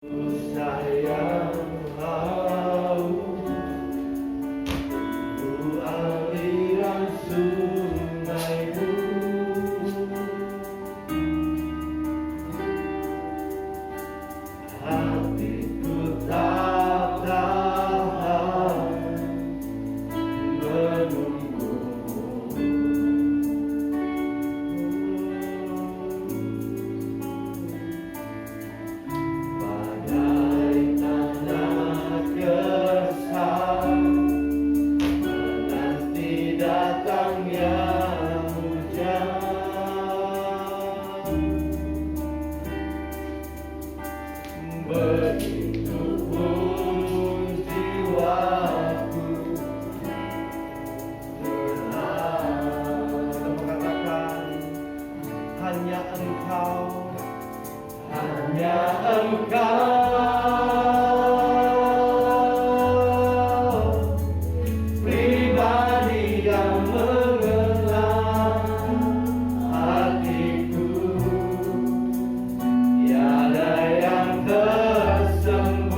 Sayang tahu ku aliran sungaimu, hatiku tak tahan menunggumu. Datangnya hujan, begitu pun jiwaku terharu. Kita mengatakan hanya Engkau, hanya Engkau pribadi yang mengenal hatiku, tiada yang tersembunyi.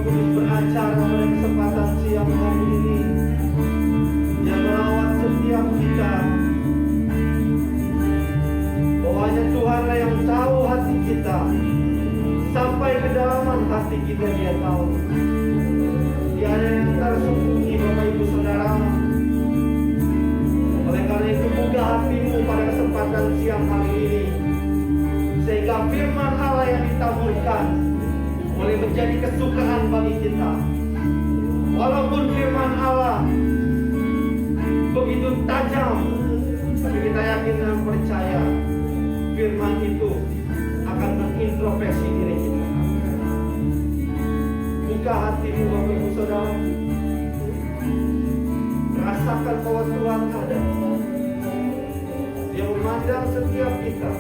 Kudus beracara pada kesempatan siang hari ini, yang melawat setiap kita. Bahwa hanya Tuhanlah yang tahu hati kita, sampai kedalaman hati kita Dia tahu. Tiada yang tersembunyi, Bapak Ibu Saudara. Oleh karena itu buka hatimu pada kesempatan siang hari ini, sehingga firman Allah yang ditaburkan boleh menjadi kesukaan bagi kita. Walaupun firman Allah begitu tajam, tapi kita yakin dan percaya firman itu akan mengintrospeksi diri kita. Buka hatimu Bapak Ibu Saudara. Rasakan bahwa Tuhan ada. Dia memandang setiap kita.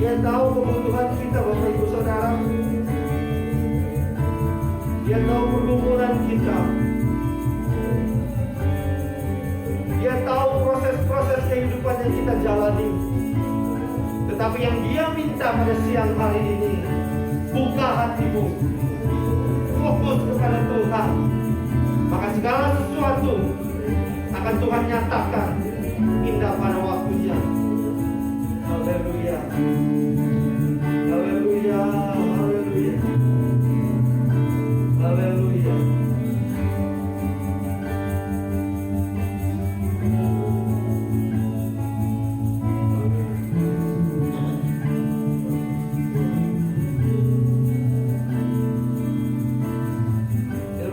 Dia tahu kebutuhan kita Bapak Ibu Saudara. Dia tahu pergumulan kita. Dia tahu proses-proses kehidupan yang kita jalani. Tetapi yang Dia minta pada siang hari ini, buka hatimu, fokus kepada Tuhan, maka segala sesuatu akan Tuhan nyatakan indah pada waktunya. Haleluya, haleluya, haleluya, haleluya.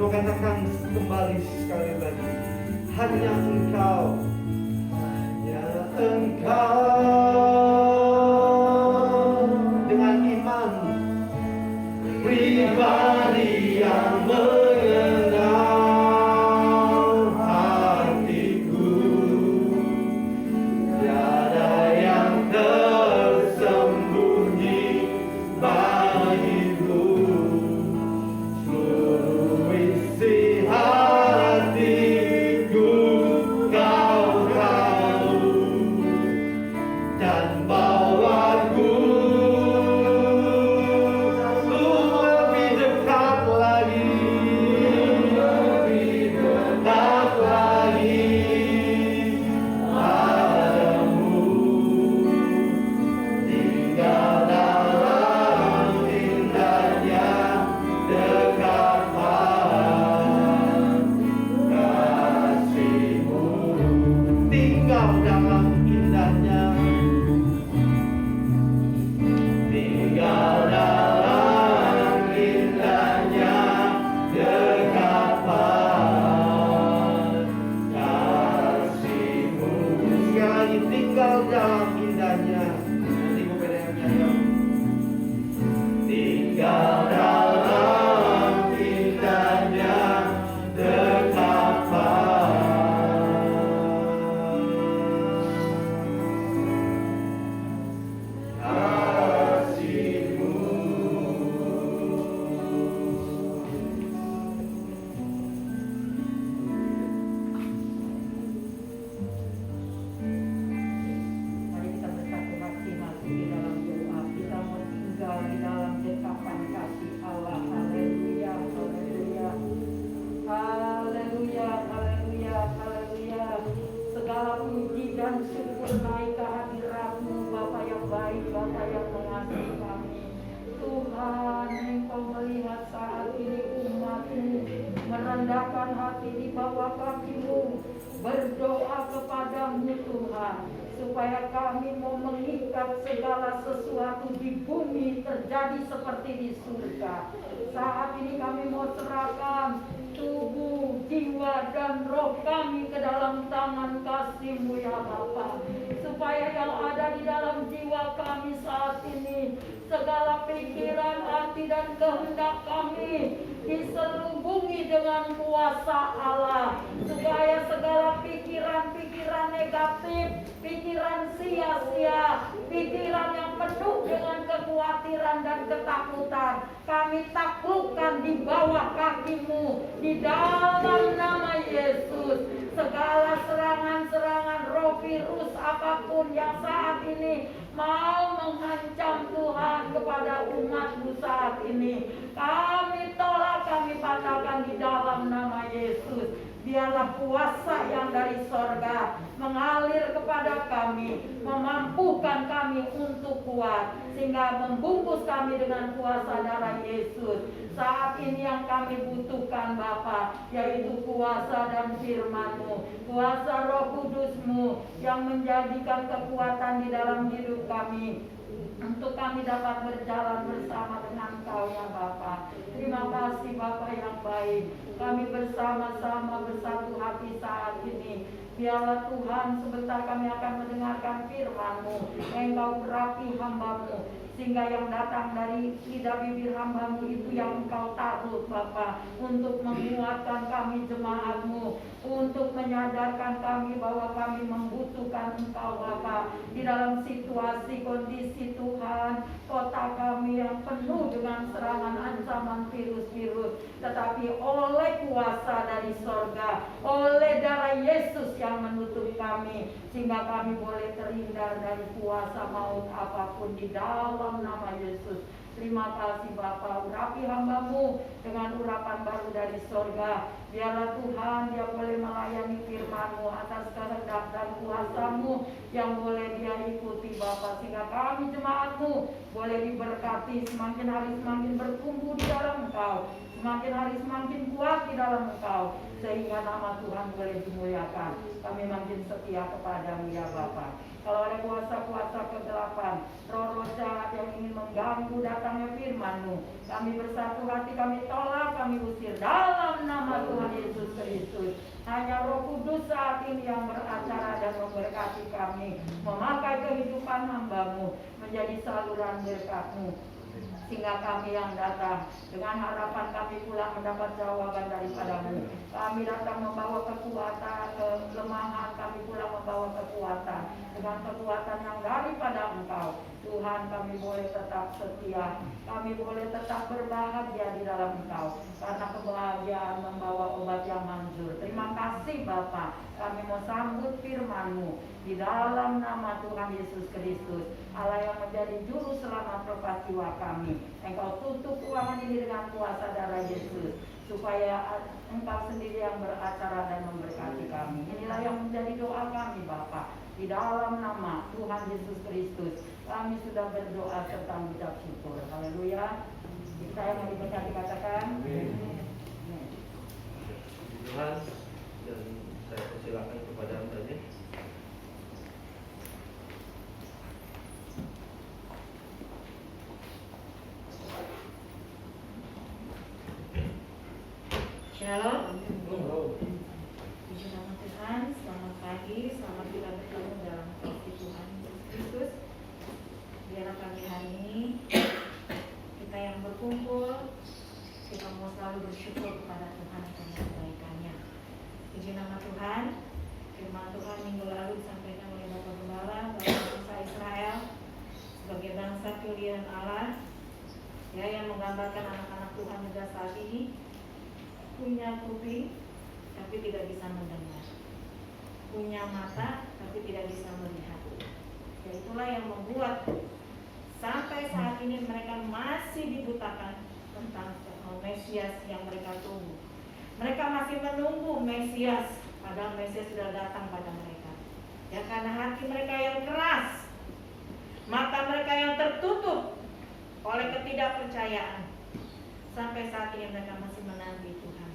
Katakan kembali sekali lagi, hanya Engkau, hanya Engkau, dengan iman pribadi yang mengenal hatiku, tiada yang tersembunyi bagimu. Merendahkan hati di bawah kaki-Mu, berdoa kepadamu Tuhan, supaya kami mau mengikat segala sesuatu di bumi terjadi seperti di surga. Saat ini kami mau serahkan tubuh, jiwa, dan roh kami ke dalam tangan kasih-Mu ya Bapa, supaya yang ada di dalam jiwa kami saat ini, segala pikiran, hati, dan kehendak kami diselubungi dengan kuasa Allah, supaya segala pikiran-pikiran negatif, pikiran sia-sia, pikiran yang penuh dengan kekhawatiran dan ketakutan, kami taklukkan di bawah kaki-Mu di dalam nama Yesus. Segala serangan-serangan roh virus apapun yang saat ini mau mengancam Tuhan kepada umat-Mu saat ini, kami tolak, kami patahkan di dalam nama Yesus. Biarlah kuasa yang dari sorga mengalir kepada kami, memampukan kami untuk kuat, sehingga membungkus kami dengan kuasa darah Yesus. Saat ini yang kami butuhkan Bapa, yaitu kuasa dan firman-Mu, kuasa Roh Kudus-Mu yang menjadikan kekuatan di dalam hidup kami, untuk kami dapat berjalan bersama dengan Kau ya Bapa. Terima kasih Bapa yang baik. Kami bersama-sama bersatu hati saat ini. Biarlah Tuhan sebentar kami akan mendengarkan firman-Mu. Engkau urapi hamba-Mu, sehingga yang datang dari lidah bibir hamba-Mu itu yang Engkau taruh Bapa, untuk menguatkan kami jemaat-Mu, untuk menyadarkan kami bahwa kami membutuhkan Engkau Bapa di dalam situasi kondisi Tuhan, kota kami yang penuh dengan serangan ancaman virus-virus, tetapi oleh kuasa dari sorga, oleh darah Yesus yang menutup kami, sehingga kami boleh terhindar dari kuasa maut apapun di dalam nama Yesus. Terima kasih Bapa, urapi hamba-Mu dengan urapan baru dari sorga. Biarlah Tuhan dia boleh melayani firman-Mu atas kehendak dan kuasa-Mu yang boleh dia ikuti Bapa, sehingga kami jemaat-Mu boleh diberkati, semakin hari semakin bertumbuh di dalam Engkau, semakin hari semakin kuat di dalam Engkau, sehingga nama Tuhan boleh dimuliakan. Kami makin setia kepada-Mu ya Bapa. Kalau ada kuasa-kuasa kegelapan, roh-roh jahat yang ingin mengganggu datangnya firman-Mu, kami bersatu hati, kami tolak, kami usir dalam nama Tuhan Yesus Kristus. Hanya Roh Kudus saat ini yang beracara dan memberkati kami, memakai kehidupan hamba-Mu menjadi saluran berkat-Mu, sehingga kami yang datang dengan harapan kami pulang mendapat jawaban daripada-Mu. Kami datang membawa kekuatan, kelemahan kami pulang membawa kekuatan, dengan kekuatan yang daripada Engkau. Tuhan, kami boleh tetap setia, kami boleh tetap berbahagia di dalam Engkau, karena kebahagiaan membawa obat yang manjur. Terima kasih Bapa, kami mau sambut firman-Mu di dalam nama Tuhan Yesus Kristus, Allah yang menjadi juru selamat lepas jiwa kami. Engkau tutup ruangan ini dengan kuasa darah Yesus, supaya Engkau sendiri yang beracara dan memberkati kami. Inilah yang menjadi doa kami Bapa, di dalam nama Tuhan Yesus Kristus kami sudah berdoa serta mengucap syukur. Haleluya. Kita yang mau dibaca dikatakan Amin. Tuhan, dan saya persilakan kepada Anda. Shalom. Puji nama Tuhan. Selamat pagi, selamat kita bertemu dalam kasih Tuhan Yesus Kristus. Biarlah pagi hari ini kita yang berkumpul, kita mau selalu bersyukur kepada Tuhan atas kebaikannya. Puji nama Tuhan. Firman Tuhan minggu lalu disampaikan oleh Bapak Gembala bahwa bangsa Israel sebagai bangsa pilihan Allah, ya, yang menggambarkan anak-anak Tuhan juga saat ini, punya kuping tapi tidak bisa mendengar, punya mata tapi tidak bisa melihat. Ya, itulah yang membuat sampai saat ini mereka masih dibutakan tentang Mesias yang mereka tunggu. Mereka masih menunggu Mesias, padahal Mesias sudah datang pada mereka. Ya, karena hati mereka yang keras, mata mereka yang tertutup oleh ketidakpercayaan, sampai saat ini mereka masih menanti Tuhan.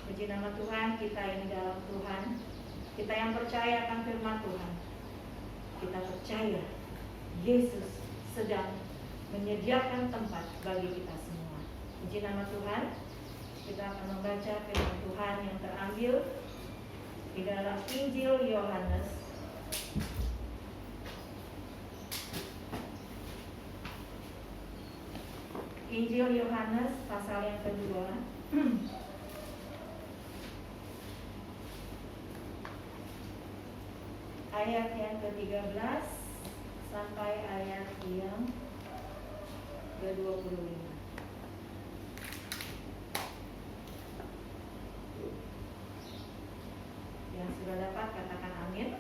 Puji nama Tuhan, kita yang di dalam Tuhan, kita yang percaya akan firman Tuhan, kita percaya Yesus sedang menyediakan tempat bagi kita semua. Puji nama Tuhan. Kita akan membaca firman Tuhan yang terambil di dalam Injil Yohanes pasal yang kedua, ayat yang ke-13 sampai ayat yang ke-25. Yang sudah dapat katakan amin.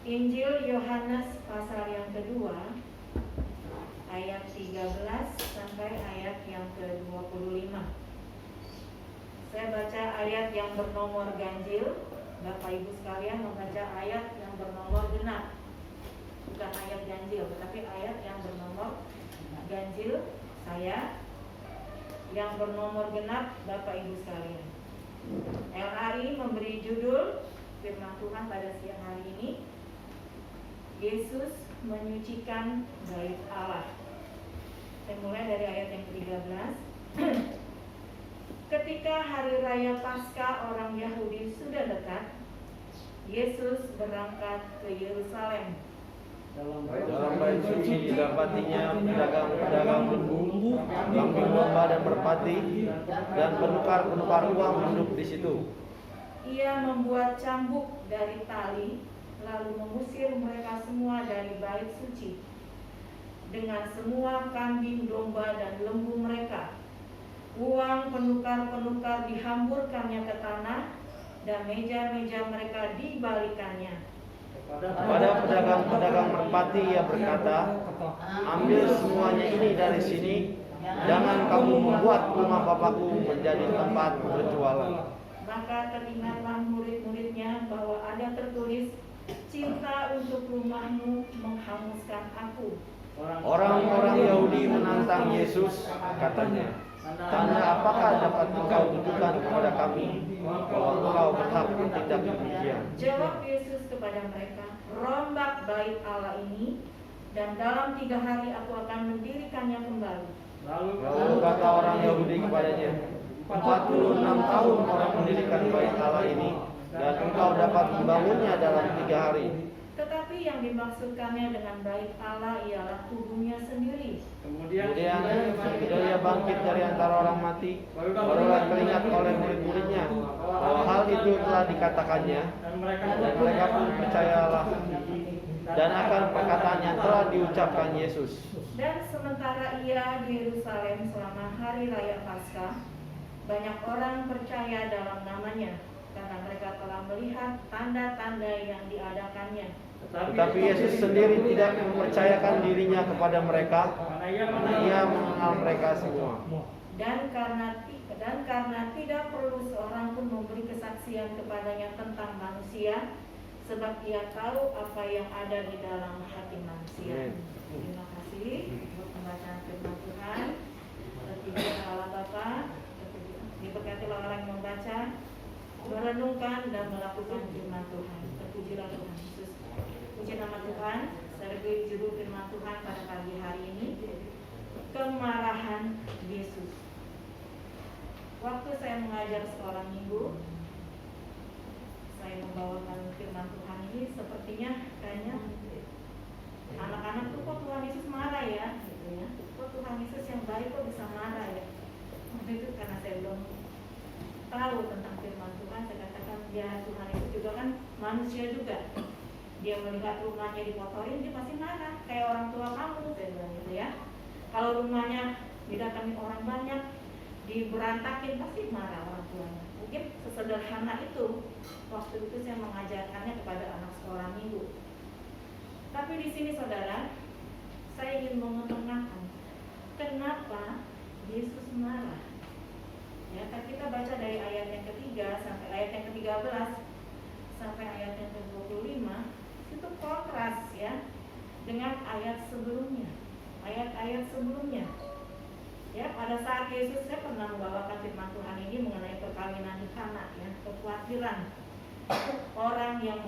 Injil Yohanes pasal yang kedua, ayat 13 sampai ayat yang ke-25. Saya baca ayat yang bernomor ganjil, Bapak Ibu sekalian membaca ayat yang bernomor genap. Bukan ayat ganjil, tetapi ayat yang bernomor ganjil saya, yang bernomor genap Bapak Ibu sekalian. LAI memberi judul firman Tuhan pada siang hari ini, Yesus menyucikan bait Allah. Saya mulai dari ayat yang ke-13. Ketika hari raya Paskah orang Yahudi sudah dekat, Yesus berangkat ke Yerusalem. Dalam bait suci didapatinya pedagang-pedagang bumbu, kambing domba dan merpati, dan penukar-penukar uang duduk di situ. Ia membuat cambuk dari tali, lalu mengusir mereka semua dari bait suci dengan semua kambing domba dan lembu mereka. Uang penukar-penukar dihamburkannya ke tanah, dan meja-meja mereka dibalikannya. Pada pedagang-pedagang merpati ia berkata, ambil semuanya ini dari sini, jangan kamu membuat rumah Bapakku menjadi tempat berjualan. Maka teringatlah murid-muridnya bahwa ada tertulis, cinta untuk rumahmu menghanguskan aku. Orang-orang Yahudi menantang Yesus, katanya, tanda apakah dapat engkau tunjukkan kepada kami bahwa engkau berhak bertindak demikian? Jawab Yesus kepada mereka, rombak bait Allah ini, dan dalam 3 hari aku akan mendirikannya kembali. Lalu kata orang Yahudi kepadanya, 46 tahun orang mendirikan bait Allah ini, dan engkau dapat membangunnya dalam 3 hari. Tetapi yang dimaksudkannya dengan bait Allah ialah tubuhnya sendiri. Kemudian sesudah ia bangkit dari antara orang mati, barulah teringat oleh murid-muridnya bahwa hal itu telah dikatakannya, dan mereka pun percayalah dan akan perkataan yang telah diucapkan Yesus. Dan sementara ia di Yerusalem selama hari raya Paskah, banyak orang percaya dalam namanya, karena mereka telah melihat tanda-tanda yang diadakannya. Tetapi Yesus sendiri tidak mempercayakan dirinya kepada mereka, karena ia mengenal mereka semua. Dan karena tidak perlu seorang pun memberi kesaksian kepadanya tentang manusia, sebab ia tahu apa yang ada di dalam hati manusia. Terima kasih untuk pembacaan firman Tuhan. Tertidur Allah Bapa, diberkatilah orang yang membaca, merenungkan dan melakukan firman Tuhan. Terpujilah Tuhan Yesus. Puji nama Tuhan. Saya beri judul firman Tuhan pada pagi hari ini, kemarahan Yesus. Waktu saya mengajar sekolah minggu, saya membawakan firman Tuhan ini, sepertinya kayaknya anak-anak tuh kok Tuhan Yesus marah ya, gitu ya. Kok Tuhan Yesus yang baik kok bisa marah ya? Waktu itu karena saya belum tahu tentang firman Tuhan, saya katakan ya Tuhan Yesus juga kan manusia juga. Dia melihat rumahnya dikotorin, dia pasti marah, kayak orang tua kamu, saya bilang gitu ya. Kalau rumahnya didatangi orang banyak, diberantakin, pasti marah orang tuanya. Mungkin sesederhana itu. Waktu itu saya mengajarkannya kepada anak sekolah minggu. Tapi di sini saudara, saya ingin mengetengahkan kenapa Yesus marah. Ya, kita baca dari ayat yang ketiga sampai ayat yang ke-13 sampai ayat yang ke-25, itu kontras ya dengan ayat sebelumnya. Ayat-ayat sebelumnya. Ya, pada saat Yesus, saya pernah membawakan firman Tuhan ini mengenai perkawinan di Kana ya, kekhawatiran orang yang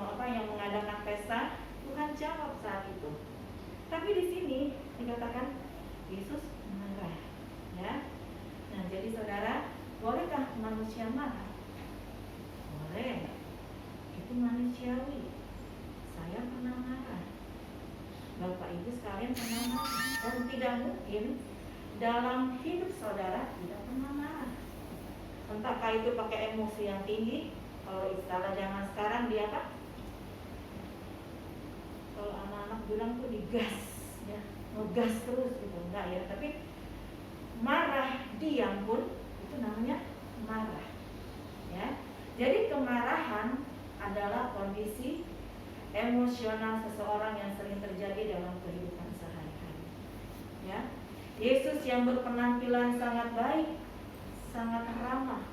mengadakan pesta, Tuhan jawab saat itu. Tapi di sini dikatakan Yesus marah, ya. Nah, jadi saudara, bolehkah manusia marah? Boleh. Itu manusiawi. Saya pernah marah. Bapak Ibu sekalian pernah marah. Dan tidak mungkin dalam hidup saudara tidak pernah marah. Entahkah itu pakai emosi yang tinggi, kalau istilah zaman sekarang dia apa? Kalau anak-anak bilang tuh digas, ya, ngegas terus gitu, enggak ya. Tapi marah diam pun itu namanya marah, ya. Jadi kemarahan adalah kondisi emosional seseorang yang sering terjadi dalam kehidupan sehari-hari. Ya, Yesus yang berpenampilan sangat baik, sangat ramah,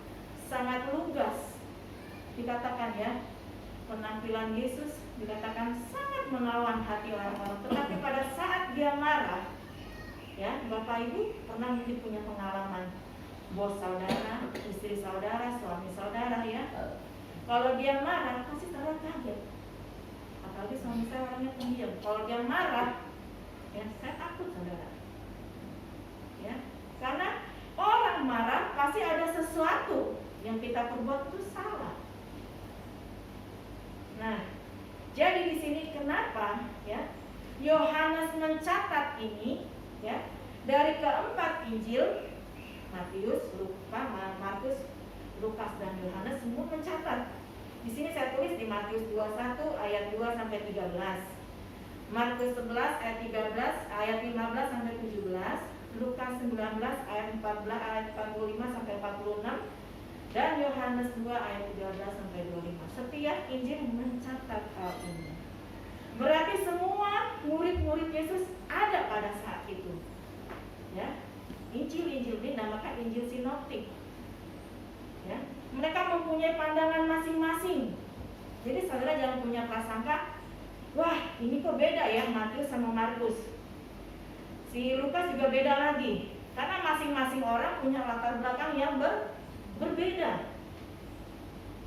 sangat lugas, dikatakan ya, penampilan Yesus dikatakan sangat menawan hati orang-orang. Tetapi pada saat dia marah, ya, Bapak Ibu pernah mungkin punya pengalaman bos saudara, istri saudara, suami saudara ya. Kalau dia marah, pasti saudara kaget. Apalagi suami saya orangnya pendiam. Kalau dia marah, ya saya takut saudara. Ya, karena orang marah pasti ada sesuatu yang kita perbuat itu salah. Nah, jadi di sini kenapa ya Yohanes mencatat ini ya dari keempat Injil Matius, Markus, Lukas dan Yohanes semua mencatat. Di sini saya tulis di Matius 21 ayat 2 sampai 13. Markus 11 ayat 13 ayat 15 sampai 17, Lukas 19 ayat 14 ayat 45 sampai 46 dan Yohanes 2 ayat 13 sampai 25. Setiap Injil mencatat hal ini. Berarti semua murid-murid Yesus ada pada saat itu. Ya. Injil-injil ini dinamakan Injil sinoptik. Ya. Mereka mempunyai pandangan masing-masing. Jadi saudara jangan punya prasangka, wah ini kok beda ya Matius sama Markus. Si Lukas juga beda lagi. Karena masing-masing orang punya latar belakang yang berbeda.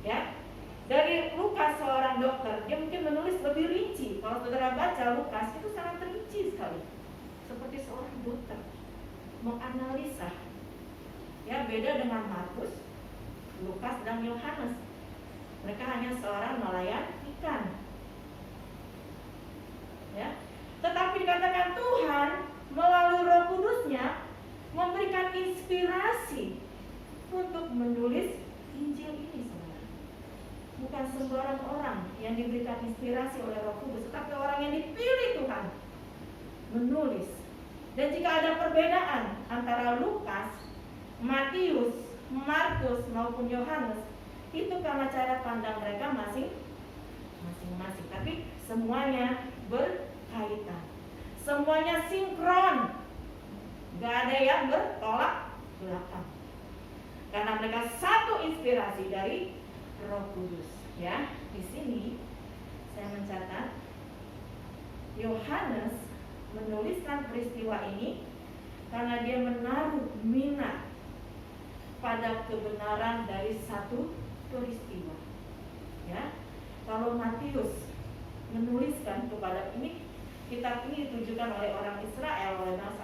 Ya. Dari Lukas seorang dokter, dia mungkin menulis lebih rinci. Kalau saudara baca Lukas itu sangat rinci sekali. Seperti seorang dokter menganalisa. Ya, beda dengan Markus, Lukas dan Yohanes. Mereka hanya seorang nelayan ikan. Ya. Tetapi dikatakan Tuhan melalui Roh Kudus-Nya memberikan inspirasi untuk menulis Injil ini, saudara. Bukan sembarang orang yang diberikan inspirasi oleh Roh Kudus, tetapi orang yang dipilih Tuhan menulis. Dan jika ada perbedaan antara Lukas, Matius, Markus maupun Yohanes, itu karena cara pandang mereka masing-masing. Tapi semuanya berkaitan, semuanya sinkron, gak ada yang bertolak belakang. Karena mereka satu inspirasi dari Roh Kudus. Ya, di sini saya mencatat Yohanes menuliskan peristiwa ini karena dia menaruh minat pada kebenaran dari satu peristiwa. Ya, kalau Matius menuliskan kepada ini, kitab ini ditujukan oleh orang Israel, oleh bangsa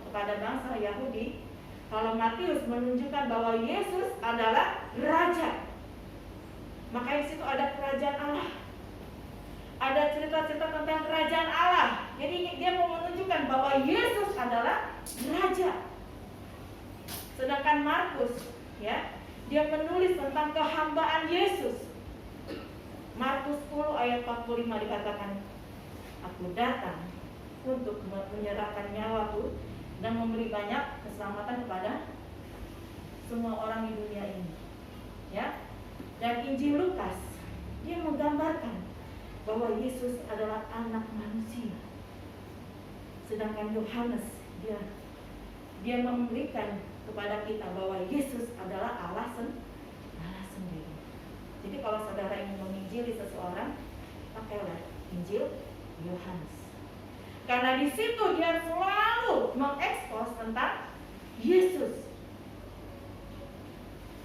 kepada bangsa Yahudi. Kalau Matius menunjukkan bahwa Yesus adalah raja, maka di situ ada kerajaan Allah. Ada cerita-cerita tentang kerajaan Allah. Jadi dia mau menunjukkan bahwa Yesus adalah raja. Sedangkan Markus, ya, dia menulis tentang kehambaan Yesus. Markus 10 ayat 45 dikatakan, Aku datang untuk menyerahkan nyawaku dan memberi banyak keselamatan kepada semua orang di dunia ini. Ya. Dan Injil Lukas, dia menggambarkan bahwa Yesus adalah anak manusia. Sedangkan Yohanes dia memberikan kepada kita bahwa Yesus adalah Allah sendiri. Jadi kalau saudara ingin menginjili seseorang, pakailah Injil Yohanes. Karena di situ dia selalu mengekspos tentang Yesus.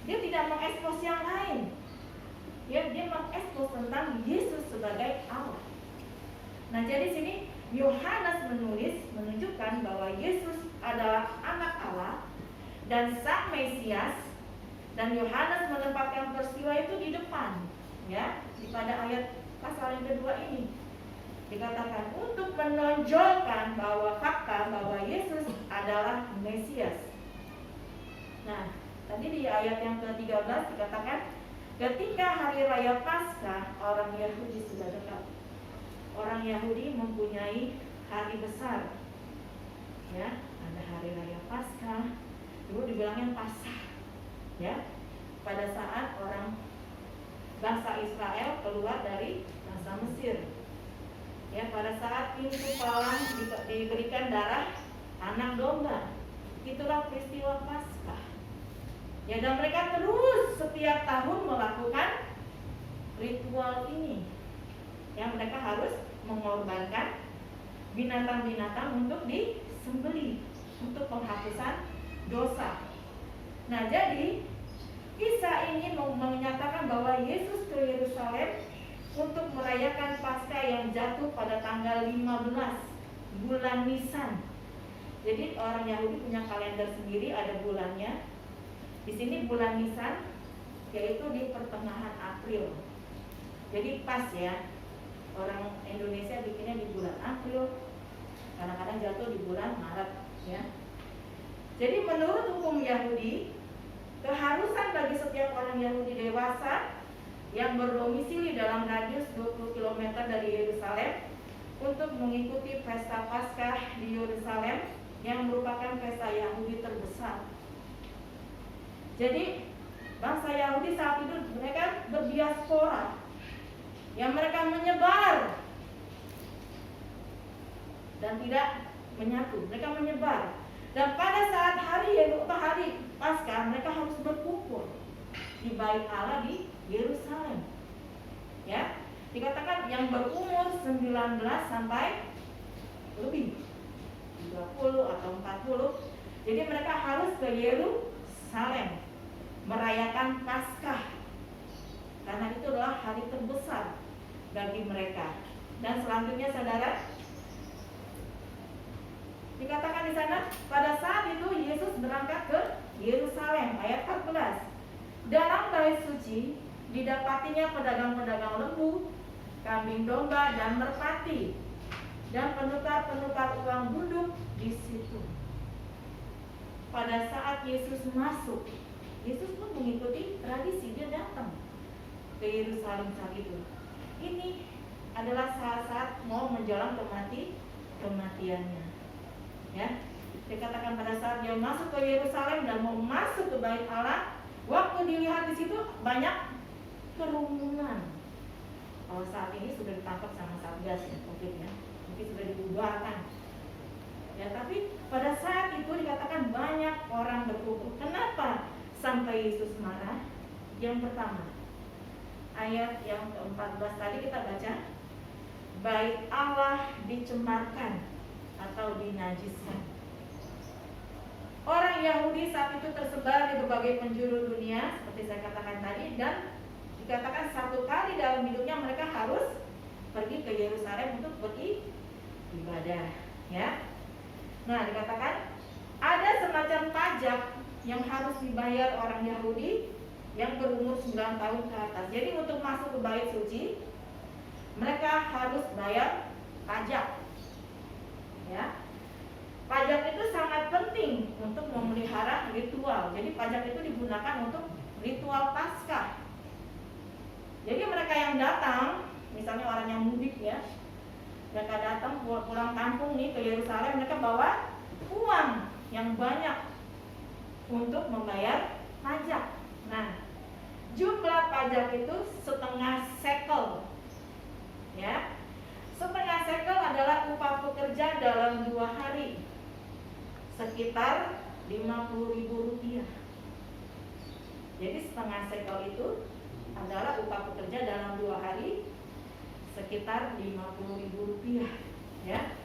Dia tidak mengekspos yang lain. Dia mengekspos tentang Yesus sebagai Allah. Nah, jadi sini Yohanes menunjukkan bahwa Yesus adalah anak Allah dan sang Mesias, dan Yohanes menempatkan peristiwa itu di depan, ya, pada ayat pasal yang kedua ini dikatakan untuk menonjolkan bahwa fakta bahwa Yesus adalah Mesias. Nah, tadi di ayat yang ke-13 dikatakan ketika hari raya Paskah, orang Yahudi sudah dekat. Orang Yahudi mempunyai hari besar. Ya, ada hari raya Paskah. Dulu dibilangnya Paskah. Ya. Pada saat orang bangsa Israel keluar dari bangsa bangsa Mesir. Ya, pada saat pintu palang diberikan darah anak domba. Itulah peristiwa Paskah. Ya, dan mereka terus setiap tahun melakukan ritual ini. Yang mereka harus mengorbankan binatang-binatang untuk disembelih untuk penghapusan dosa. Nah, jadi kisah ini menyatakan bahwa Yesus ke Yerusalem untuk merayakan Paskah yang jatuh pada tanggal 15 bulan Nisan. Jadi orang Yahudi punya kalender sendiri, ada bulannya. Di sini bulan Nisan, yaitu di pertengahan April. Jadi pas ya, orang Indonesia bikinnya di bulan April, kadang-kadang jatuh di bulan Maret ya. Jadi menurut hukum Yahudi, keharusan bagi setiap orang Yahudi dewasa yang berdomisili dalam radius 20 km dari Yerusalem untuk mengikuti pesta Paskah di Yerusalem yang merupakan pesta Yahudi terbesar. Jadi bangsa Yahudi saat itu mereka berdiaspora, yang mereka menyebar dan tidak menyatu, mereka menyebar. Dan pada saat hari Paskah mereka harus berkumpul di Bait Allah di Yerusalem. Ya, dikatakan yang berumur 19 sampai lebih 20 atau 40. Jadi mereka harus ke Yerusalem merayakan Paskah. Karena itu adalah hari terbesar bagi mereka. Dan selanjutnya saudara, dikatakan di sana pada saat itu Yesus berangkat ke Yerusalem, ayat 14. Dalam bait suci didapatinya pedagang-pedagang lembu, kambing domba dan merpati, dan penukar-penukar uang duduk di situ. Pada saat Yesus masuk, Yesus pun mengikuti tradisi, dia datang ke Yerusalem saat itu. Ini adalah saat-saat mau menjelang kematiannya. Ya, dikatakan pada saat dia masuk ke Yerusalem dan mau masuk ke Bait Allah, waktu dilihat di situ banyak kerumunan. Kalau saat ini sudah ditangkap sama Satgas ya, COVID ya, mungkin sudah dibubarkan. Ya, tapi pada saat itu dikatakan banyak orang berkumpul. Kenapa sampai Yesus marah? Yang pertama, ayat yang ke-14 tadi kita baca, Bait Allah dicemarkan atau dinajiskan. Orang Yahudi saat itu tersebar di berbagai penjuru dunia, seperti saya katakan tadi, dan dikatakan satu kali dalam hidupnya mereka harus pergi ke Yerusalem untuk beribadah, ya. Nah, dikatakan ada semacam pajak yang harus dibayar orang Yahudi yang berumur 9 tahun ke atas. Jadi untuk masuk ke bait suci, mereka harus bayar pajak. Ya. Pajak itu sangat penting untuk memelihara ritual. Jadi pajak itu digunakan untuk ritual Paskah. Jadi mereka yang datang, misalnya orang yang mudik ya, mereka datang pulang kampung nih ke Yerusalem, mereka bawa uang yang banyak untuk membayar pajak. Nah, jumlah pajak itu setengah shekel. Ya. Setengah shekel adalah upah pekerja dalam 2 hari, sekitar 50.000 rupiah. Jadi setengah shekel itu adalah upah pekerja dalam 2 hari, sekitar 50.000 rupiah. Ya.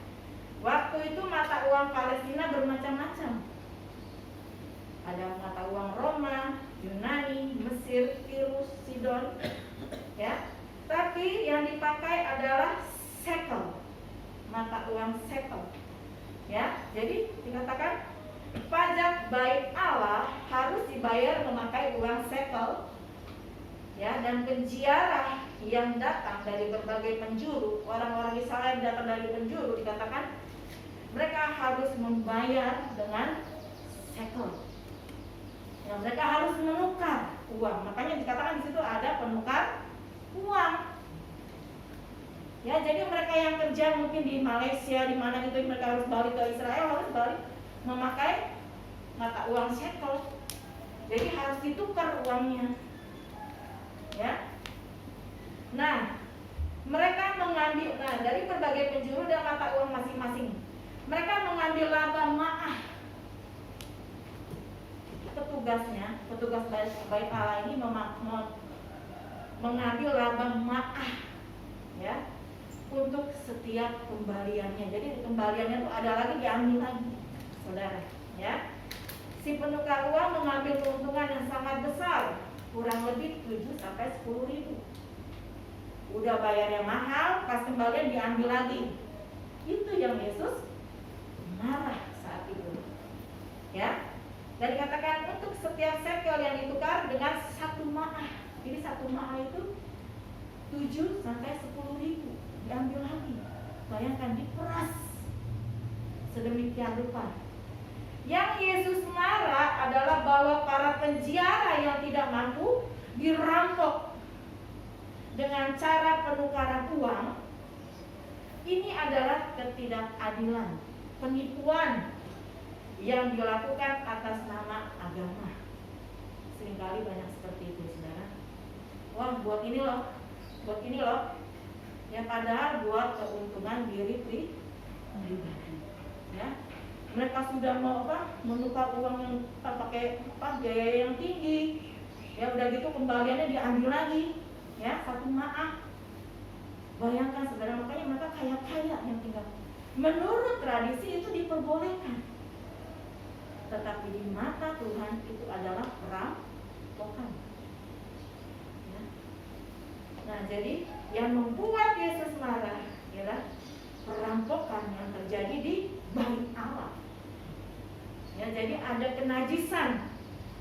Waktu itu mata uang Palestina bermacam-macam. Ada mata uang Roma, Yunani, Mesir, Tirus, Sidon. Ya. Tapi yang dipakai adalah shekel, mata uang shekel. Ya, jadi dikatakan pajak Bait Allah harus dibayar memakai uang shekel. Ya, dan penziarah yang datang dari berbagai penjuru, orang-orang Israel datang dari penjuru, dikatakan mereka harus membayar dengan shekel. Ya, mereka harus menukar uang. Makanya dikatakan di situ ada penukar uang. Ya, jadi mereka yang kerja mungkin di Malaysia, di mana gitu, mereka harus balik ke Israel, harus balik memakai mata uang shekel. Jadi harus ditukar uangnya. Ya. Nah, Mereka mengambil, dari berbagai penjuru dan mata uang masing-masing. Mereka mengambil laba ma'ah. Petugas bait Allah ini mengambil laba ma'ah, ya, untuk setiap kembaliannya. Jadi kembaliannya itu ada lagi, diambil lagi, saudara, ya. Si penukar uang mengambil keuntungan yang sangat besar, kurang lebih 7 sampai 10 ribu. Udah bayarnya mahal, pas kembalian diambil lagi. Itu yang Yesus marah saat itu, ya. Dan dikatakan untuk setiap sekel yang ditukar dengan 1 ma'ah. Jadi 1 ma'ah itu 7 sampai 10 ribu, diambil lagi. Bayangkan, diperas sedemikian rupa. Yang Yesus marah adalah bahwa para penjara yang tidak mampu dirampok dengan cara penukaran uang. Ini adalah ketidakadilan, penipuan yang dilakukan atas nama agama. Seringkali banyak seperti itu, saudara. Wah, buat ini loh, ya, padahal buat keuntungan diri pribadi, ya. Mereka sudah mau menukar uang yang pakai biaya yang tinggi, ya, udah gitu kembaliannya diambil lagi, ya, 1 ma'ah. Bayangkan, saudara, makanya mereka kaya-kaya yang tinggal. Menurut tradisi itu diperbolehkan, tetapi di mata Tuhan itu adalah perampokan, ya. Nah, jadi yang membuat Yesus marah ialah perampokan yang terjadi di bait Allah, ya. Jadi ada kenajisan,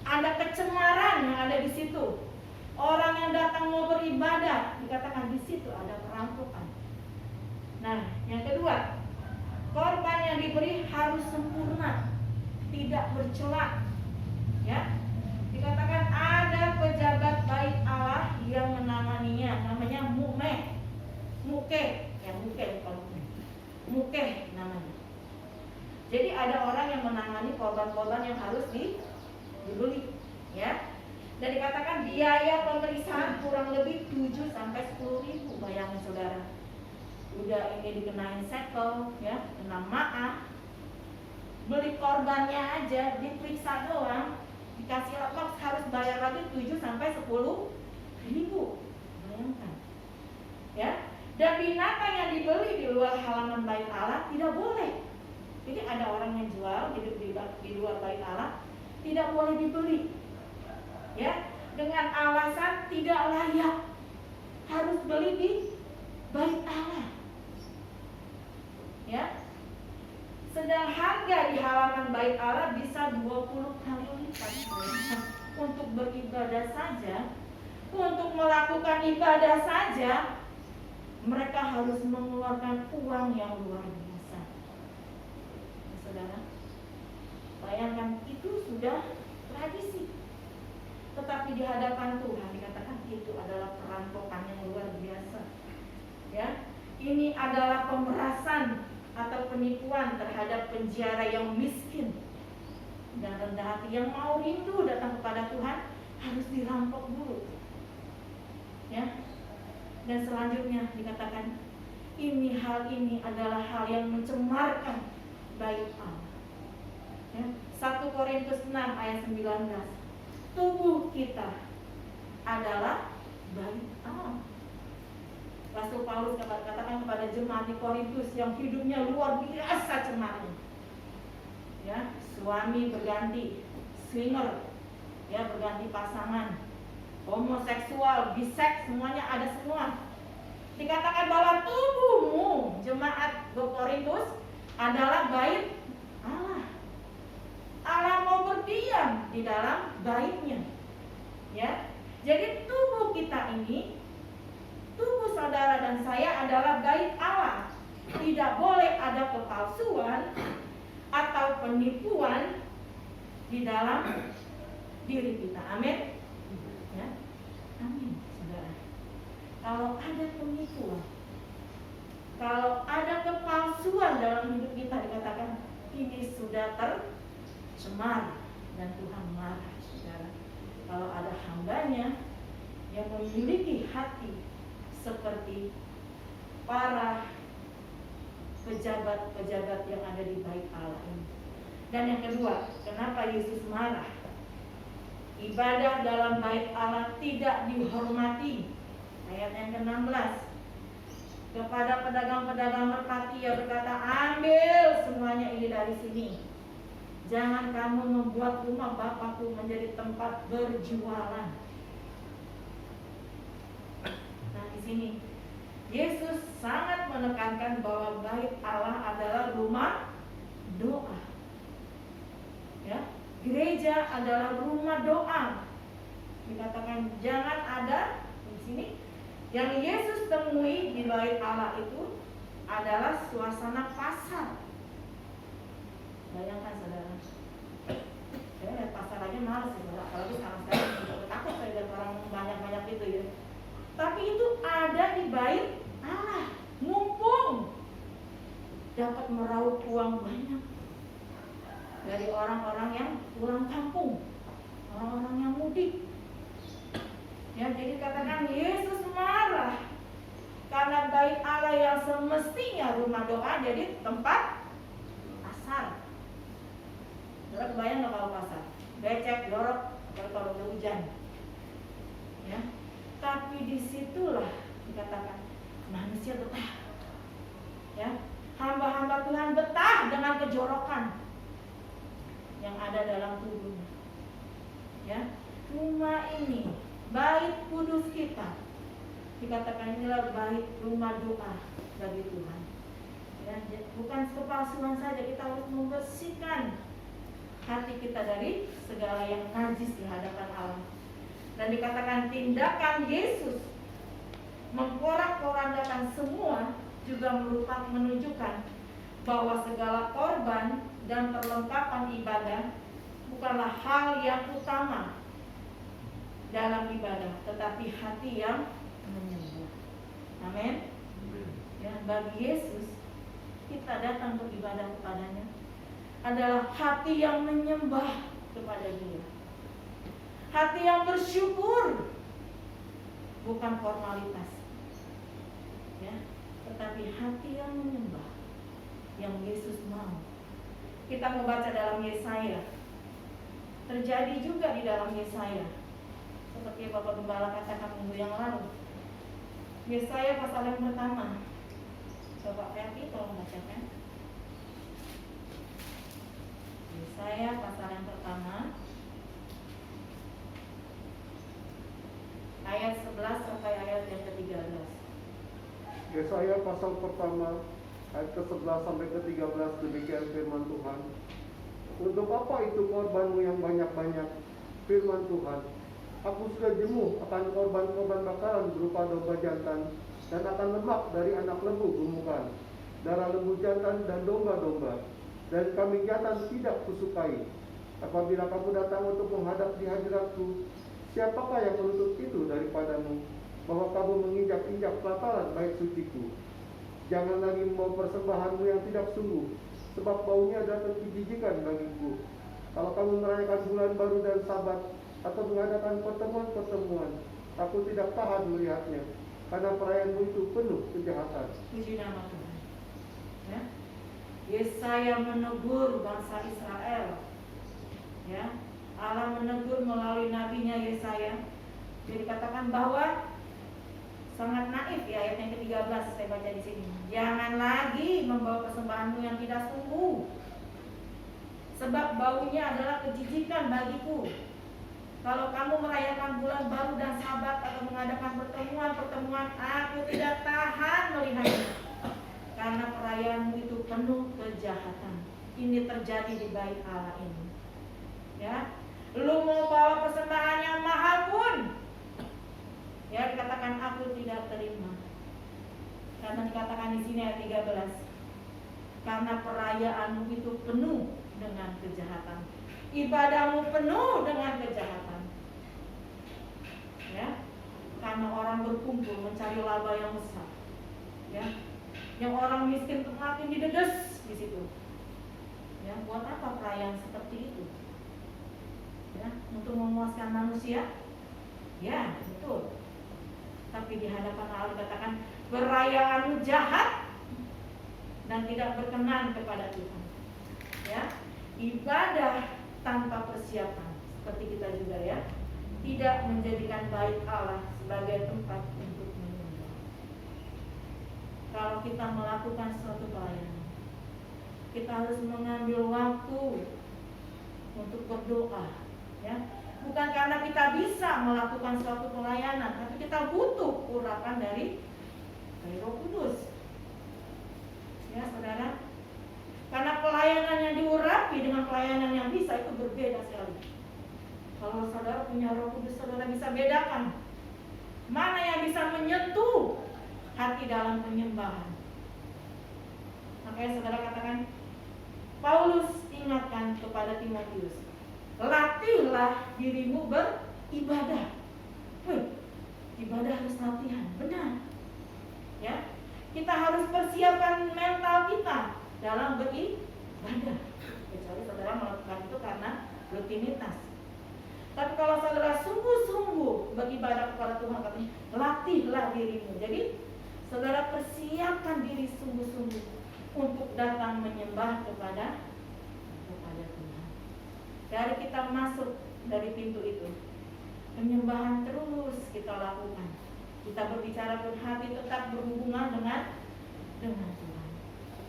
ada kecemaran yang ada di situ. Orang yang datang mau beribadah, dikatakan di situ ada perampokan. Nah, yang kedua, korban yang diberi harus sempurna, tidak bercela, ya. Dikatakan ada pejabat bait Allah yang menanganinya, namanya mukeh namanya. Jadi ada orang yang menangani korban-korban yang harus dibeli, ya. Dan dikatakan biaya pemeriksaan kurang lebih 7 sampai 10 ribu. Bayangin, saudara, udah ini dikenain sekel, ya, kena ma'ah. Beli korbannya aja, diperiksa doang, dikasih lapak, harus bayar lagi 7 sampai 10 ribu. Bayangkan, ya. Dan binatang yang dibeli di luar halaman bait Allah tidak boleh. Jadi ada orang yang jual di luar bait Allah, tidak boleh dibeli, ya, dengan alasan tidak layak, harus beli di bait Allah, ya. Sedang harga di halaman bait Allah bisa 20 kali lipat. Untuk beribadah saja, untuk melakukan ibadah saja, mereka harus mengeluarkan uang yang luar biasa. Saudara, bayangkan, itu sudah tradisi. Tetapi di hadapan Tuhan dikatakan itu adalah perampokan yang luar biasa, ya. Ini adalah pemerasan atau penipuan terhadap penjara yang miskin dan rendah hati, yang mau rindu datang kepada Tuhan harus dirampok dulu, ya. Dan selanjutnya dikatakan hal ini adalah hal yang mencemarkan bait Allah, ya. 1 Korintus 6 ayat 19, tubuh kita adalah bait Allah. Rasul Paulus katakan kepada jemaat di Korintus yang hidupnya luar biasa cemarnya, ya, suami berganti, swinger, ya, berganti pasangan, homoseksual, biseks, semuanya ada semua. Dikatakan bahwa tubuhmu, jemaat di Korintus, adalah bait Allah. Allah mau berdiam di dalam baitnya, ya. Jadi tubuh kita ini, tubuh saudara dan saya adalah bait Allah. Tidak boleh ada kepalsuan atau penipuan di dalam diri kita. Amin, ya. Amin, saudara. Kalau ada penipuan, kalau ada kepalsuan dalam hidup kita, dikatakan ini sudah tercemar dan Tuhan marah, saudara. Kalau ada hambanya yang memiliki hati seperti para pejabat-pejabat yang ada di bait Allah ini. Dan yang kedua, kenapa Yesus marah? Ibadah dalam bait Allah tidak dihormati. Ayat yang ke-16. Kepada pedagang-pedagang merpati ia berkata, ambil semuanya ini dari sini. Jangan kamu membuat rumah Bapakku menjadi tempat berjualan. Nah, di sini Yesus sangat menekankan bahwa bait Allah adalah rumah doa. Ya, gereja adalah rumah doa. Dikatakan jangan ada di sini. Yang Yesus temui di bait Allah itu adalah suasana pasar. Bayangkan saudara, saya lihat pasar aja males ya, apalagi sekarang takut saya lihat orang banyak-banyak itu ya. Tapi itu ada di bait Allah, mumpung dapat meraup uang banyak dari orang-orang yang pulang kampung, orang-orang yang mudik. Ya, jadi katakan Yesus marah karena bait Allah yang semestinya rumah doa jadi tempat pasar. Saudara kebayang nggak kalau pasar? Becek, jorok, kalau udah hujan. Ya, tapi disitulah dikatakan manusia betah. Ya, hamba-hamba Tuhan betah dengan kejorokan yang ada dalam tubuhnya. Ya, rumah ini, bait kudus kita, dikatakan inilah bait rumah doa bagi Tuhan. Ya, bukan kepalsuan saja, kita harus membersihkan hati kita dari segala yang najis di hadapan Allah. Dan dikatakan tindakan Yesus mengporak-porandakan semua juga merupakan menunjukkan bahwa segala korban dan perlengkapan ibadah bukanlah hal yang utama dalam ibadah, tetapi hati yang menyembah. Amin. Ya, bagi Yesus kita datang beribadah kepadanya adalah hati yang menyembah kepada Dia, hati yang bersyukur, bukan formalitas, ya, tetapi hati yang menyembah, yang Yesus mau. Kita membaca dalam Yesaya, terjadi juga di dalam Yesaya, seperti Bapak Gembala katakan minggu yang lalu. Yesaya pasal yang pertama, Bapak Ferdi tolong bacakan. Yesaya pasal yang pertama ayat 11 sampai ayat yang ke-13. Yesaya pasal pertama ayat ke-11 sampai ke-13, demikian firman Tuhan. Untuk apa itu korbanmu yang banyak-banyak? Firman Tuhan. Aku sudah jenuh akan korban-korban bakaran berupa domba jantan dan akan lemak dari anak lembu gemukan, darah lembu jantan dan domba-domba. Dan kambing jantan tidak kusukai. Apabila kamu datang untuk menghadap di hadiratku, siapakah yang menuntut itu daripadamu, bahwa kamu menginjak-injak pelataran bait suciku? Jangan lagi membawa persembahanmu yang tidak sungguh, sebab baunya adalah kejijikan bagiku. Kalau kamu merayakan bulan baru dan sabat, atau mengadakan pertemuan-pertemuan, aku tidak tahan melihatnya, karena perayaanmu itu penuh kejahatan. Puji nama Tuhan. Ya. Yesaya menegur bangsa Israel. Ya, Allah menegur melalui nabinya Yesaya. Jadi katakan bahwa sangat naif ya, ayat yang ke-13 saya baca di sini. Jangan lagi membawa persembahanmu yang tidak sungguh, sebab baunya adalah kejijikan bagiku. Kalau kamu merayakan bulan baru dan sabat atau mengadakan pertemuan-pertemuan, aku tidak tahan melihatnya, karena perayaanmu itu penuh kejahatan. Ini terjadi di bait Allah ini. Ya, lu mau bawa persembahan yang mahal pun, ya dikatakan aku tidak terima. Karena dikatakan di sini ayat 13, karena perayaanmu itu penuh dengan kejahatan, ibadahmu penuh dengan kejahatan. Ya, karena orang berkumpul mencari laba yang besar. Ya, yang orang miskin makin didedes di situ. Ya, buat apa perayaan seperti itu? Ya, untuk memuaskan manusia? Ya, betul. Tapi di hadapan Allah dikatakan perayaan jahat dan tidak berkenan kepada Tuhan. Ya, ibadah tanpa persiapan seperti kita juga ya, tidak menjadikan bait Allah sebagai tempat untuk menyembah. Kalau kita melakukan suatu pelayanan, kita harus mengambil waktu untuk berdoa, ya. Bukan karena kita bisa melakukan suatu pelayanan, tapi kita butuh urapan dari Roh Kudus. Ya, saudara. Karena pelayanan yang diurapi dengan pelayanan yang bisa itu berbeda sekali. Kalau saudara punya Roh Kudus, saudara bisa bedakan mana yang bisa menyentuh hati dalam penyembahan. Makanya saudara katakan, Paulus ingatkan kepada Timotius, latihlah dirimu beribadah. Ibadah harus latihan, benar. Ya, kita harus persiapkan mental kita dalam beribadah. Kecuali saudara melakukan itu karena rutinitas. Tapi kalau saudara sungguh-sungguh beribadah kepada Tuhan, katanya latihlah dirimu. Jadi saudara persiapkan diri sungguh-sungguh untuk datang menyembah kepada Tuhan. Dari kita masuk dari pintu itu, penyembahan terus kita lakukan. Kita berbicara berhati, tetap berhubungan dengan Tuhan.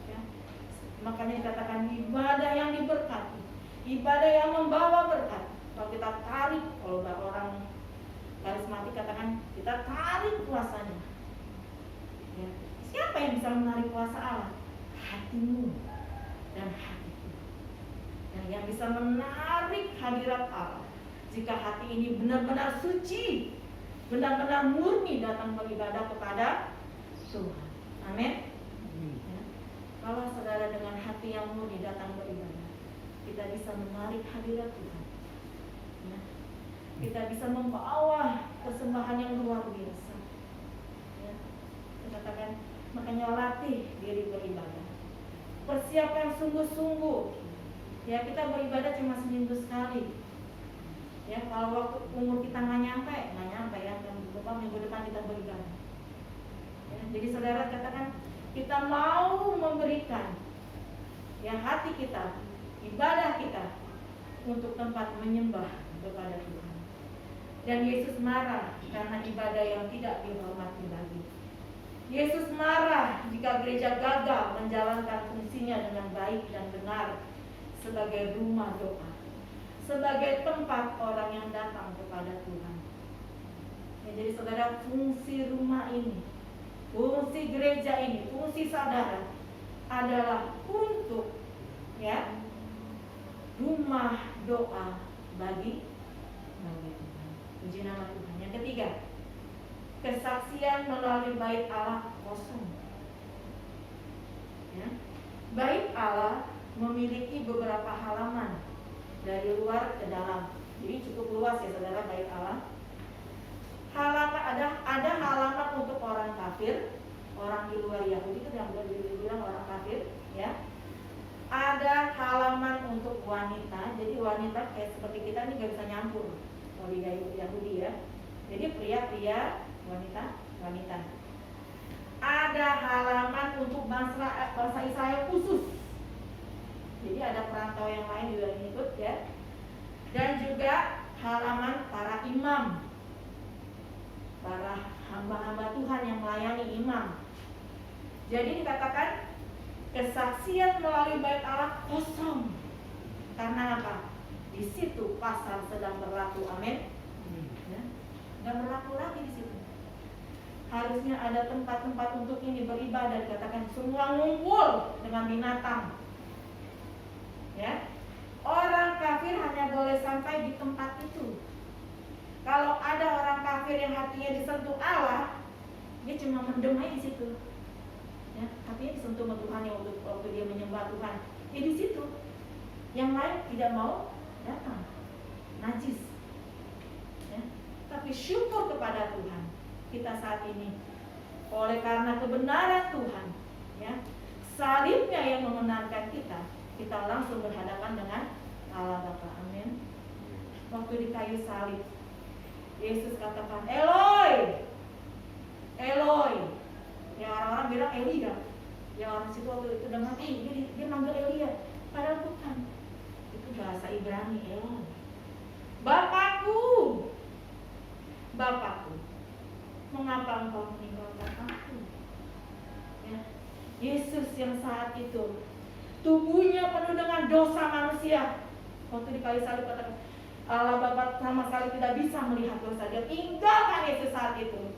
Ya. Makanya dikatakan ibadah yang diberkati, ibadah yang membawa berkat. Kalau kita tarik, kalau orang karismatik katakan kita tarik kuasanya. Ya. Siapa yang bisa menarik kuasa Allah? Hatimu dan hatiku. Nah, yang bisa menarik hadirat Allah, jika hati ini benar-benar suci, benar-benar murni datang beribadah kepada Tuhan. Amin. Ya. Kalau saudara dengan hati yang murni datang beribadah, kita bisa menarik hadirat Tuhan. Ya. Kita bisa membawa persembahan yang luar biasa. Ya. Saya katakan, makanya latih diri beribadah. Persiapkan sungguh-sungguh. Ya, kita beribadah cuma seminggu sekali. Ya, kalau waktu umur kita nggak nyampe ya, minggu depan kita beribadah. Ya, jadi saudara katakan kita mau memberikan ya hati kita, ibadah kita untuk tempat menyembah kepada Tuhan. Dan Yesus marah karena ibadah yang tidak dihormati lagi. Yesus marah jika gereja gagal menjalankan fungsinya dengan baik dan benar sebagai rumah doa, sebagai tempat orang yang datang kepada Tuhan. Ya, jadi saudara, fungsi rumah ini, fungsi gereja ini, fungsi saudara adalah untuk ya rumah doa bagi Tuhan. Puji nama Tuhan. Yang ketiga, kesaksian melalui bait Allah kosong. Ya. Bait Allah memiliki beberapa halaman dari luar ke dalam. Jadi cukup luas ya saudara bait Allah. Halaman ada halaman untuk orang kafir, orang di luar Yahudi itu yang dibilang orang kafir, ya. Ada halaman untuk wanita. Jadi wanita kayak seperti kita ini nggak bisa nyampur kalau di Yahudi ya. Jadi pria, wanita. Ada halaman untuk bangsa Israel khusus. Jadi ada perantau yang lain juga yang ikut ya. Dan juga halaman para imam, para hamba-hamba Tuhan yang melayani imam. Jadi dikatakan kesaksian melalui bait Allah kosong. Karena apa? Di situ pasal sedang berlaku. Amin. Ya. Dan berlaku lagi di situ. Harusnya ada tempat-tempat untuk ini beribadah. Dikatakan semua ngumpul dengan binatang. Ya. Orang kafir hanya boleh sampai di tempat itu. Kalau ada orang kafir yang hatinya disentuh Allah, dia cuma mendem di situ. Ya, hatinya disentuh sama Tuhan yang waktu dia menyembah Tuhan. Ya di situ. Yang lain tidak mau datang. Najis. Ya. Tapi syukur kepada Tuhan. Kita saat ini oleh karena kebenaran Tuhan, ya, salibnya yang membenarkan kita langsung berhadapan dengan Allah Bapa. Amin. Waktu di kayu salib, Yesus katakan, Eloi, Eloi, bilang Elia. Ya orang situ waktu itu udah mati, dia manggil Elia. Padahal bukan. Itu bahasa Ibrani, Elon. Bapakku, mengapa engkau meninggalkan aku? Ya. Yesus yang saat itu tubuhnya penuh dengan dosa manusia. Waktu di kayu salib katakan Allah Bapa sama sekali tidak bisa melihat dosa. Dia tinggalkan Yesus saat itu.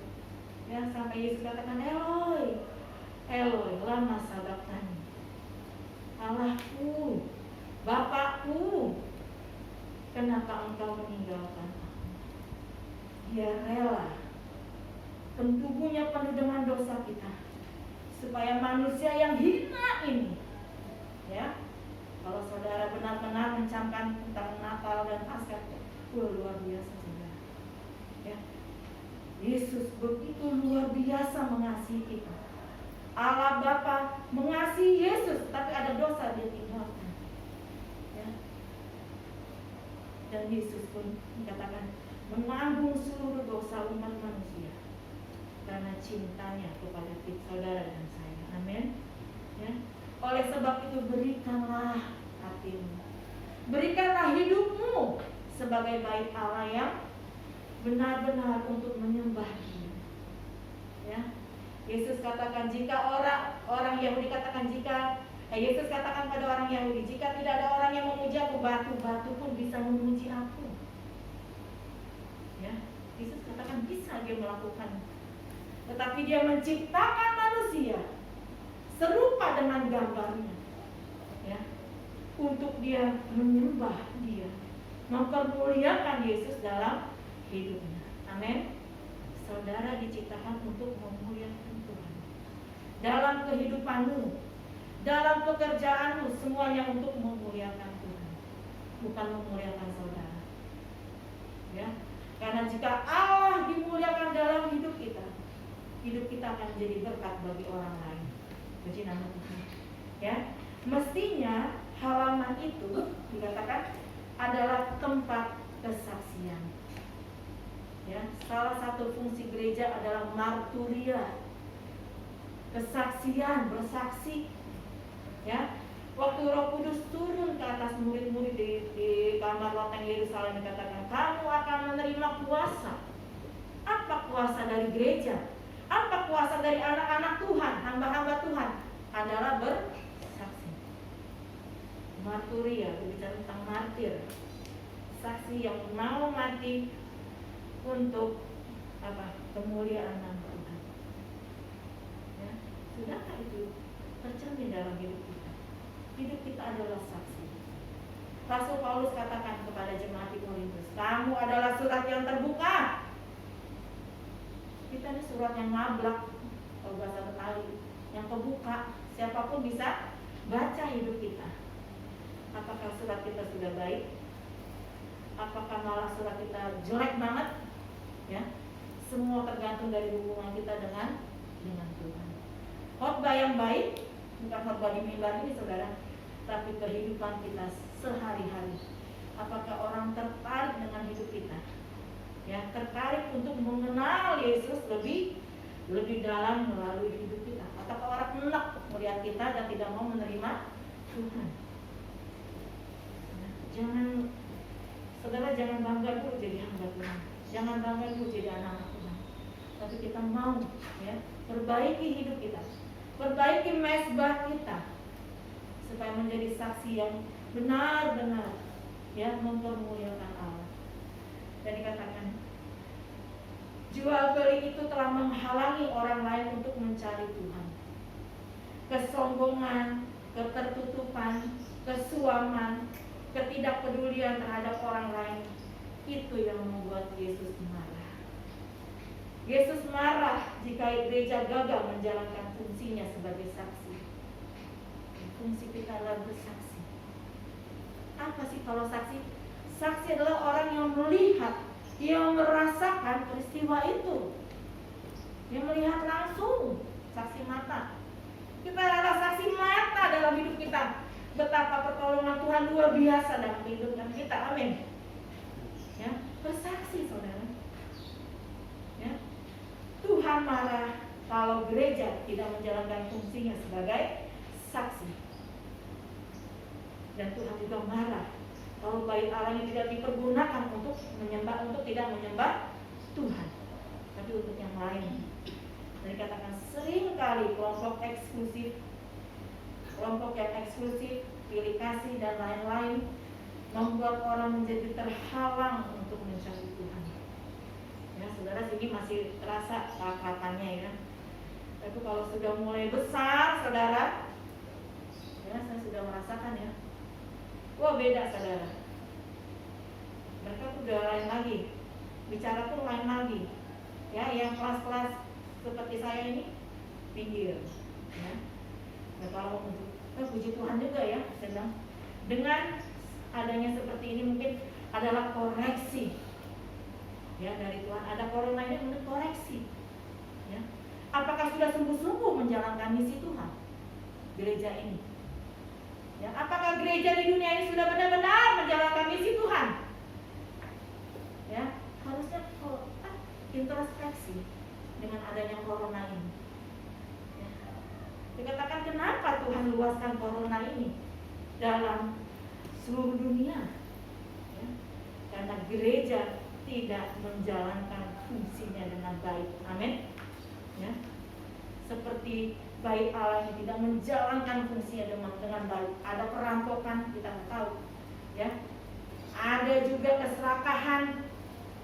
Ya, sampai Yesus katakan Eloi, Eloi, lama sabachthani. Allahku, Bapakku, kenapa engkau meninggalkan aku? Dia rela, tubuhnya penuh dengan dosa kita, supaya manusia yang hina ini, ya, kalau saudara benar-benar mencamkan tentang Natal dan Paskah, luar biasa saudara. Ya, Yesus begitu luar biasa mengasihi kita. Allah Bapa mengasihi Yesus, tapi ada dosa dia tinggalkan. Ya. Dan Yesus pun dikatakan menanggung seluruh dosa umat manusia karena cintanya kepada kita, saudara dan saya. Amin. Ya. Oleh sebab itu berikanlah hatimu, berikanlah hidupmu sebagai bait Allah yang benar-benar untuk menyembah Dia. Ya. Yesus katakan jika orang Yahudi katakan Yesus katakan pada orang Yahudi, jika tidak ada orang yang memuji aku, batu-batu pun bisa memuji aku. Ya, Yesus katakan bisa dia melakukan. Tetapi dia menciptakan manusia serupa dengan gambarnya. Ya, untuk dia menyembah Dia, mempermuliakan Yesus dalam hidupnya. Amin. Saudara diciptakan untuk memuliakan Tuhan dalam kehidupanmu, dalam pekerjaanmu, semuanya untuk memuliakan Tuhan, bukan memuliakan saudara. Ya, karena jika Allah dimuliakan dalam hidup kita akan menjadi berkat bagi orang lain. Puji nama Tuhan. Ya, mestinya halaman itu dikatakan adalah tempat kesaksian. Ya, salah satu fungsi gereja adalah marturia, kesaksian, bersaksi. Ya, waktu Roh Kudus turun ke atas murid-murid di kamar loteng Yerusalem, dikatakan kamu akan menerima kuasa. Apa kuasa dari gereja? Apa kuasa dari anak-anak Tuhan, hamba-hamba Tuhan? Adalah bersaksi. Marturia, berbicara tentang martir, saksi yang mau mati untuk apa? Kemuliaan nama Tuhan. Ya, sudahkah itu tercermin dalam hidup kita? Hidup kita adalah saksi. Rasul Paulus katakan kepada jemaat di Korintus, kamu adalah surat yang terbuka. Kita ini surat yang ngablak, kalau bahasa Betawi, yang kebuka. Siapapun bisa baca hidup kita. Apakah surat kita sudah baik? Apakah malah surat kita jelek banget? Ya, semua tergantung dari hubungan kita dengan Tuhan. Khotbah yang baik bukan khotbah di mimbar ini saudara, tapi kehidupan kita sehari-hari. Apakah orang tertarik dengan hidup kita? Ya, tertarik untuk mengenal Yesus lebih dalam melalui hidup kita. Apakah orang enak melihat kita dan tidak mau menerima Tuhan? Nah, saudara jangan bangga dulu jadi hamba Tuhan. Jangan bangga dulu jadi anak Tuhan. Tapi kita mau ya, perbaiki hidup kita, perbaiki mezbah kita, supaya menjadi saksi yang benar-benar ya mempermuliakan Allah. Dan dikatakan jual beli itu telah menghalangi orang lain untuk mencari Tuhan. Kesombongan, ketertutupan, kesuaman, ketidakpedulian terhadap orang lain, itu yang membuat Yesus marah. Yesus marah jika gereja gagal menjalankan fungsinya sebagai saksi. Fungsi kita adalah bersaksi. Apa sih kalau saksi? Saksi adalah orang yang melihat, yang merasakan peristiwa itu, yang melihat langsung, saksi mata. Kita adalah saksi mata dalam hidup kita. Betapa pertolongan Tuhan luar biasa dalam kehidupan kita. Amin. Ya, bersaksi saudara. Ya, Tuhan marah kalau gereja tidak menjalankan fungsinya sebagai saksi. Dan Tuhan juga marah kalau bait Allah tidak dipergunakan untuk tidak menyembah Tuhan, tapi untuk yang lain. Dan dikatakan sering kali kelompok yang eksklusif, pilih kasih dan lain-lain membuat orang menjadi terhalang untuk mencari Tuhan. Ya, saudara, sini masih terasa kerakannya ya. Tapi kalau sudah mulai besar, saudara, ya saya sudah merasakan ya. Wah, beda, saudara. Mereka tuh udah lain lagi, bicara tuh lain lagi. Ya, yang kelas-kelas seperti saya ini pinggir. Ya. Nah, kalau puji Tuhan juga ya, sedang dengan adanya seperti ini mungkin adalah koreksi. Ya, dari Tuhan ada corona ini untuk koreksi. Ya. Apakah sudah sungguh-sungguh menjalankan misi Tuhan gereja ini? Ya, apakah gereja di dunia ini sudah benar-benar menjalankan misi Tuhan? Ya, harusnya introspeksi dengan adanya corona ini. Ya. Dikatakan kenapa Tuhan luaskan corona ini dalam seluruh dunia? Ya. Karena gereja tidak menjalankan fungsinya dengan baik. Amin. Ya. Seperti bait Allah yang tidak menjalankan fungsinya dengan baik. Ada perampokan, kita tahu, ya. Ada juga keserakahan,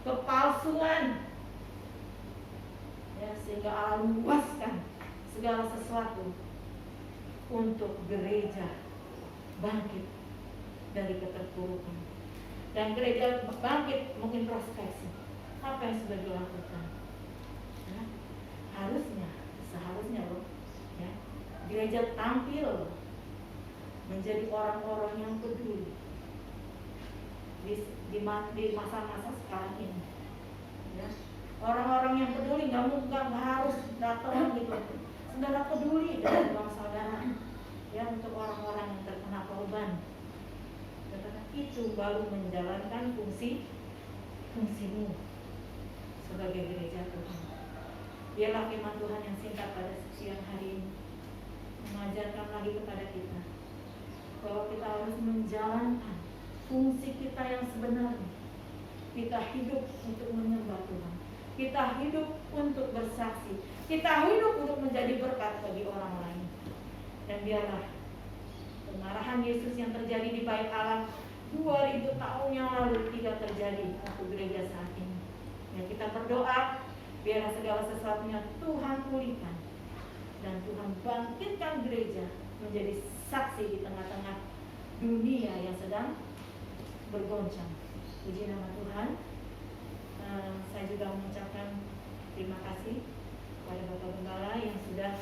kepalsuan, ya, sehingga Allah luaskan segala sesuatu untuk gereja bangkit dari keterpurukan. Dan gereja bangkit mengintrospeksi apa yang sudah dilakukan. Ya. Seharusnya loh. Ya, gereja tampil menjadi orang-orang yang peduli di masa-masa sekarang ini. Ya, orang-orang yang peduli nggak harus datang gitu. Saudara peduli dengan uang saudara. Ya, untuk orang-orang yang terkena korban. Karena itu baru menjalankan fungsimu sebagai gereja Tuhan. Biarlah firman Tuhan yang singkat pada siang hari ini mengajarkan lagi kepada kita bahwa kita harus menjalankan fungsi kita yang sebenarnya. Kita hidup untuk menyembah Tuhan. Kita hidup untuk bersaksi. Kita hidup untuk menjadi berkat bagi orang lain. Dan biarlah kemarahan Yesus yang terjadi di bait Allah 2000 tahun yang lalu tidak terjadi untuk gereja saat ini. Ya, kita berdoa biarlah segala sesuatunya Tuhan pulihkan dan Tuhan bangkitkan gereja menjadi saksi di tengah-tengah dunia yang sedang bergoncang. Puji nama Tuhan. Saya juga mengucapkan terima kasih kepada Bapak Gembala yang sudah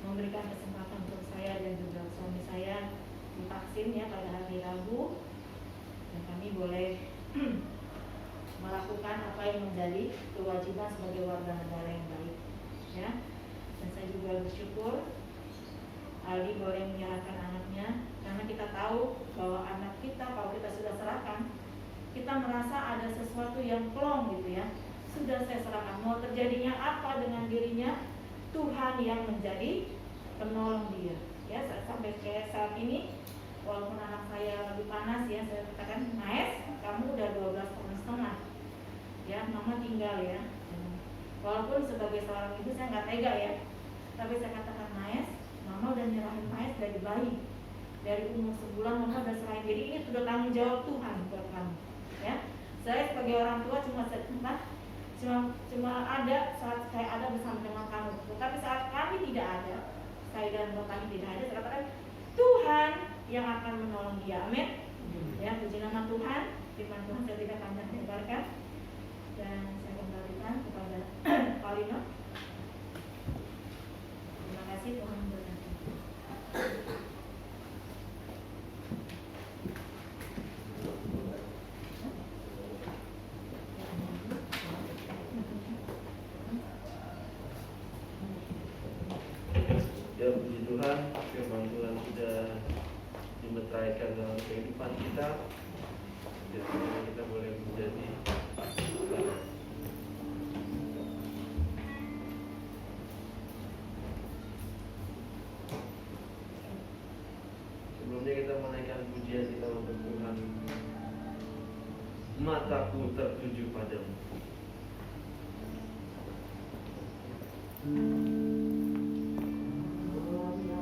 memberikan kesempatan untuk saya dan juga suami saya divaksin ya pada hari Rabu, dan kami boleh melakukan apa yang menjadi kewajiban sebagai warga negara yang baik, ya. Dan saya juga bersyukur Aldi boleh menyerahkan anaknya, karena kita tahu bahwa anak kita kalau kita sudah serahkan, kita merasa ada sesuatu yang plong gitu ya. Sudah saya serahkan, mau terjadinya apa dengan dirinya, Tuhan yang menjadi penolong dia. Ya, sampai kayak saat ini, walaupun anak saya lagi panas ya, saya katakan, Maes, kamu udah 12,5 tahun. Ya, mama tinggal ya. Walaupun sebagai seorang ibu saya nggak tega ya, tapi saya katakan, Maes, mama udah nyerahin Maes dari bayi, dari umur sebulan mama udah serahin. Jadi ini sudah tanggung jawab Tuhan buat kamu. Ya, saya sebagai orang tua cuma ada saat saya ada bersama dengan kamu. Tetapi saat kami tidak ada, saya dan bapak kami tidak ada, saya katakan Tuhan yang akan menolong dia. Amin. Ya, puji nama Tuhan. Firman Tuhan saya tidak panjang lebarkan. Dan saya kembalikan kepada Pak Lino. Terima kasih, Tuhan memberkati. Ya, puji Tuhan, firman Tuhan sudah dimeteraikan dalam kehidupan kita. Jadi kita boleh menjadi Kemudian kita menaikkan pujian kita untuk Tuhan. Mataku tertuju padamu.